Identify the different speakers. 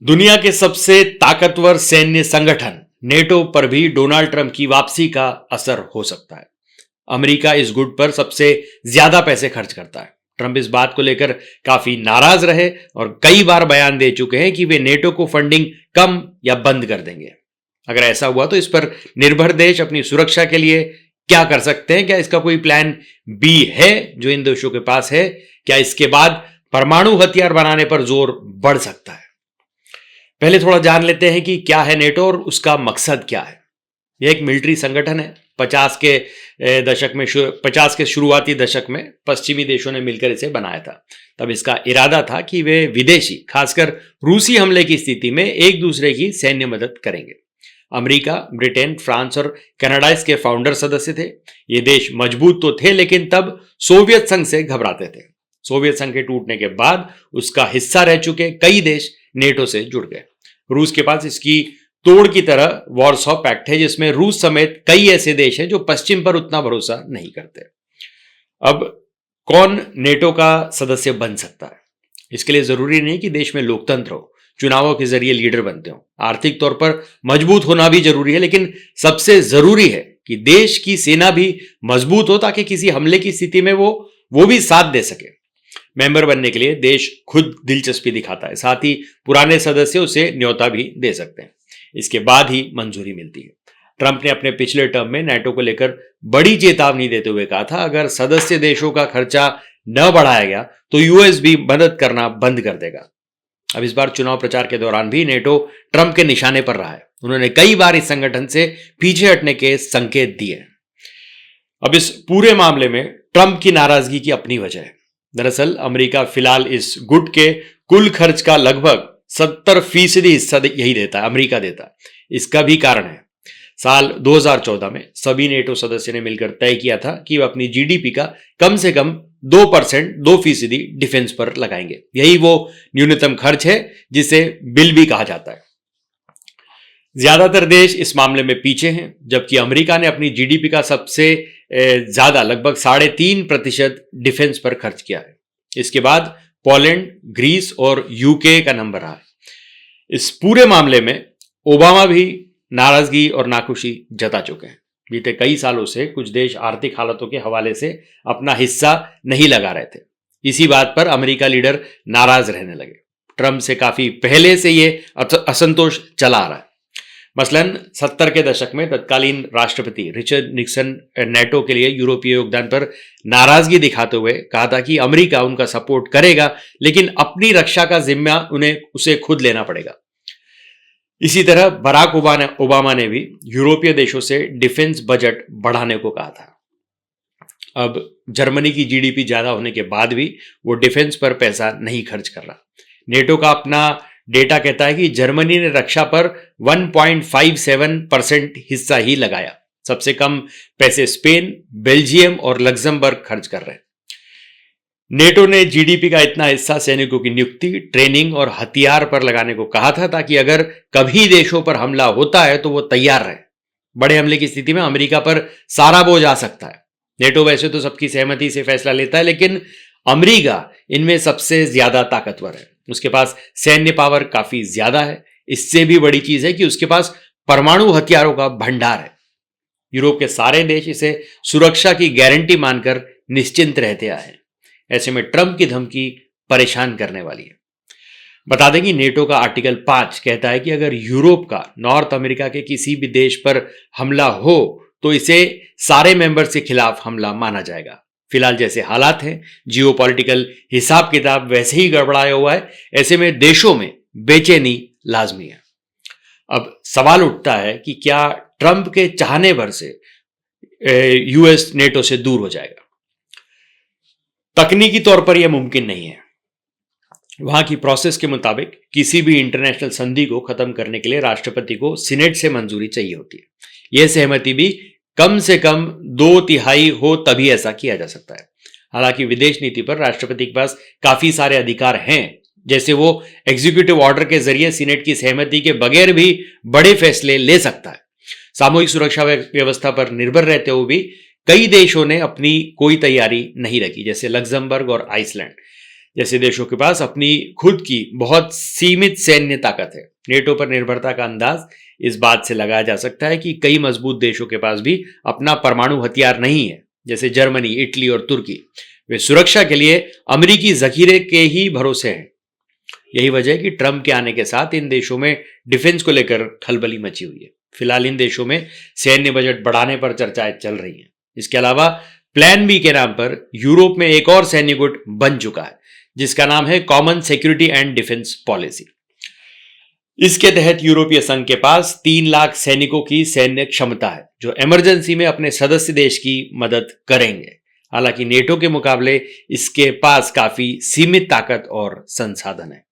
Speaker 1: दुनिया के सबसे ताकतवर सैन्य संगठन नेटो पर भी डोनाल्ड ट्रंप की वापसी का असर हो सकता है। अमेरिका इस गुट पर सबसे ज्यादा पैसे खर्च करता है। ट्रंप इस बात को लेकर काफी नाराज रहे और कई बार बयान दे चुके हैं कि वे नेटो को फंडिंग कम या बंद कर देंगे। अगर ऐसा हुआ तो इस पर निर्भर देश अपनी सुरक्षा के लिए क्या कर सकते हैं? क्या इसका कोई प्लान बी है जो इन देशों के पास है? क्या इसके बाद परमाणु हथियार बनाने पर जोर बढ़ सकता है? पहले थोड़ा जान लेते हैं कि क्या है नेटो और उसका मकसद क्या है। यह एक मिलिट्री संगठन है। 50 के शुरुआती दशक में पश्चिमी देशों ने मिलकर इसे बनाया था। तब इसका इरादा था कि वे विदेशी, खासकर रूसी हमले की स्थिति में एक दूसरे की सैन्य मदद करेंगे। अमेरिका, ब्रिटेन, फ्रांस और कनाडा इसके फाउंडर सदस्य थे। ये देश मजबूत तो थे, लेकिन तब सोवियत संघ से घबराते थे। सोवियत संघ के टूटने के बाद उसका हिस्सा रह चुके कई देश नेटो से जुड़ गए। रूस के पास इसकी तोड़ की तरह वॉर्सो पैक्ट है, जिसमें रूस समेत कई ऐसे देश हैं जो पश्चिम पर उतना भरोसा नहीं करते। अब कौन नेटो का सदस्य बन सकता है? इसके लिए जरूरी नहीं कि देश में लोकतंत्र हो, चुनावों के जरिए लीडर बनते हो। आर्थिक तौर पर मजबूत होना भी जरूरी है, लेकिन सबसे जरूरी है कि देश की सेना भी मजबूत हो, ताकि किसी हमले की स्थिति में वो भी साथ दे सके। मेंबर बनने के लिए देश खुद दिलचस्पी दिखाता है, साथ ही पुराने सदस्य उसे न्योता भी दे सकते हैं। इसके बाद ही मंजूरी मिलती है। ट्रंप ने अपने पिछले टर्म में नेटो को लेकर बड़ी चेतावनी देते हुए कहा था, अगर सदस्य देशों का खर्चा न बढ़ाया गया तो यूएस भी मदद करना बंद कर देगा। अब इस बार चुनाव प्रचार के दौरान भी नेटो ट्रंप के निशाने पर रहा है। उन्होंने कई बार इस संगठन से पीछे हटने के संकेत दिए। अब इस पूरे मामले में ट्रंप की नाराजगी की अपनी वजह है। दरअसल अमेरिका फिलहाल इस गुट के कुल खर्च का लगभग 70% हिस्सा यही देता है, अमेरिका देता है। इसका भी कारण है, साल 2014 में सभी नेटो सदस्य ने मिलकर तय किया था कि वह अपनी जीडीपी का कम से कम 2% डिफेंस पर लगाएंगे। यही वो न्यूनतम खर्च है जिसे बिल भी कहा जाता है। ज्यादातर देश इस मामले में पीछे हैं, जबकि अमेरिका ने अपनी जीडीपी का सबसे ज्यादा लगभग 3.5% डिफेंस पर खर्च किया है। इसके बाद पोलैंड, ग्रीस और यूके का नंबर रहा है। इस पूरे मामले में ओबामा भी नाराजगी और नाखुशी जता चुके हैं। बीते कई सालों से कुछ देश आर्थिक हालातों के हवाले से अपना हिस्सा नहीं लगा रहे थे। इसी बात पर अमेरिका लीडर नाराज रहने लगे। ट्रंप से काफी पहले से ये असंतोष चला आ रहा है। मसलन 70 के दशक में तत्कालीन राष्ट्रपति रिचर्ड निक्सन नेटो के लिए यूरोपीय योगदान पर नाराजगी दिखाते हुए कहा था कि अमेरिका उनका सपोर्ट करेगा, लेकिन अपनी रक्षा का जिम्मा उसे खुद लेना पड़ेगा। इसी तरह बराक ओबामा ने भी यूरोपीय देशों से डिफेंस बजट बढ़ाने को कहा था। अब जर्मनी की जीडीपी ज्यादा होने के बाद भी वो डिफेंस पर पैसा नहीं खर्च कर रहा। नेटो का अपना डेटा कहता है कि जर्मनी ने रक्षा पर 1.57% हिस्सा ही लगाया। सबसे कम पैसे स्पेन, बेल्जियम और लग्जमबर्ग खर्च कर रहे हैं। नेटो ने जीडीपी का इतना हिस्सा सैनिकों की नियुक्ति, ट्रेनिंग और हथियार पर लगाने को कहा था, ताकि अगर कभी देशों पर हमला होता है तो वो तैयार रहे। बड़े हमले की स्थिति में अमेरिका पर सारा बोझ आ सकता है। नेटो वैसे तो सबकी सहमति से फैसला लेता है, लेकिन अमेरिका इनमें सबसे ज्यादा ताकतवर है। उसके पास सैन्य पावर काफी ज्यादा है। इससे भी बड़ी चीज है कि उसके पास परमाणु हथियारों का भंडार है। यूरोप के सारे देश इसे सुरक्षा की गारंटी मानकर निश्चिंत रहते आए हैं। ऐसे में ट्रंप की धमकी परेशान करने वाली है। बता दें कि नेटो का आर्टिकल 5 कहता है कि अगर यूरोप का नॉर्थ अमेरिका के किसी भी देश पर हमला हो तो इसे सारे मेंबर के खिलाफ हमला माना जाएगा। फिलहाल जैसे हालात हैं, जियोपॉलिटिकल हिसाब किताब वैसे ही गड़बड़ाया हुआ है। ऐसे में देशों में बेचैनी लाजमी है। अब सवाल उठता है कि क्या ट्रंप के चाहने भर से यूएस नेटो से दूर हो जाएगा? तकनीकी तौर पर यह मुमकिन नहीं है। वहां की प्रोसेस के मुताबिक किसी भी इंटरनेशनल संधि को खत्म करने के लिए राष्ट्रपति को सीनेट से मंजूरी चाहिए होती है। यह सहमति भी कम से कम 2/3 हो, तभी ऐसा किया जा सकता है। हालांकि विदेश नीति पर राष्ट्रपति के पास काफी सारे अधिकार हैं, जैसे वो एग्जीक्यूटिव ऑर्डर के जरिए सीनेट की सहमति के बगैर भी बड़े फैसले ले सकता है। सामूहिक सुरक्षा व्यवस्था पर निर्भर रहते हुए भी कई देशों ने अपनी कोई तैयारी नहीं रखी, जैसे लग्जमबर्ग और आइसलैंड। जैसे देशों के पास अपनी खुद की बहुत सीमित सैन्य ताकत है। नेटो पर निर्भरता का अंदाज इस बात से लगाया जा सकता है कि कई मजबूत देशों के पास भी अपना परमाणु हथियार नहीं है, जैसे जर्मनी, इटली और तुर्की। वे सुरक्षा के लिए अमेरिकी जखीरे के ही भरोसे हैं। यही वजह है कि ट्रंप के आने के साथ इन देशों में डिफेंस को लेकर खलबली मची हुई है। फिलहाल इन देशों में सैन्य बजट बढ़ाने पर चर्चाएं चल रही हैं। इसके अलावा प्लान बी के नाम पर यूरोप में एक और सैन्य गुट बन चुका है, जिसका नाम है common security and defence policy. इसके तहत यूरोपीय संघ के पास 3 लाख सैनिकों की सैन्य क्षमता है, जो इमरजेंसी में अपने सदस्य देश की मदद करेंगे। हालांकि नेटो के मुकाबले इसके पास काफी सीमित ताकत और संसाधन है।